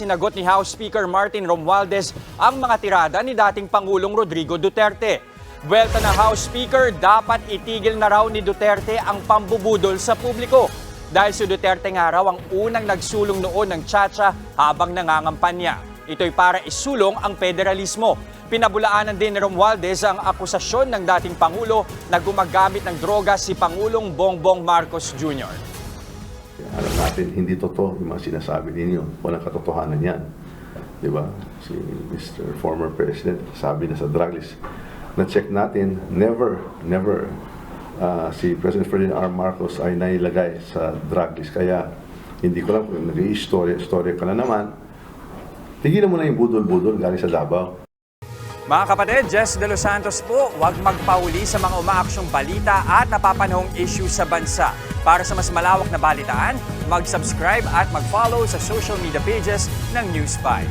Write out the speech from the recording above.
sinagot ni House Speaker Martin Romualdez ang mga tirada ni dating Pangulong Rodrigo Duterte. Buwelta ng House Speaker, dapat itigil na raw ni Duterte ang pambubudol sa publiko. Dahil si Duterte nga raw ang unang nagsulong noon ng tsa-tsa habang nangangampanya. Ito'y para isulong ang federalismo. Pinabulaanan din ni Romualdez ang akusasyon ng dating Pangulo na gumagamit ng droga si Pangulong Bongbong Marcos Jr. Alam natin, hindi totoo yung mga sinasabi ninyo. Walang katotohanan yan. Di ba? Si Mr. Former President, sabi na sa drug list. Na-check natin, never, si President Ferdinand R. Marcos ay nailagay sa drug list. Kaya, hindi ko lang kung nag-i-story ka na naman. Tigilan mo na yung budol-budol galing sa Davao. Mga kapatid, Jess De Los Santos po, huwag magpahuli sa mga umaaksyong balita at napapanahong issue sa bansa. Para sa mas malawak na balitaan, mag-subscribe at mag-follow sa social media pages ng News 5.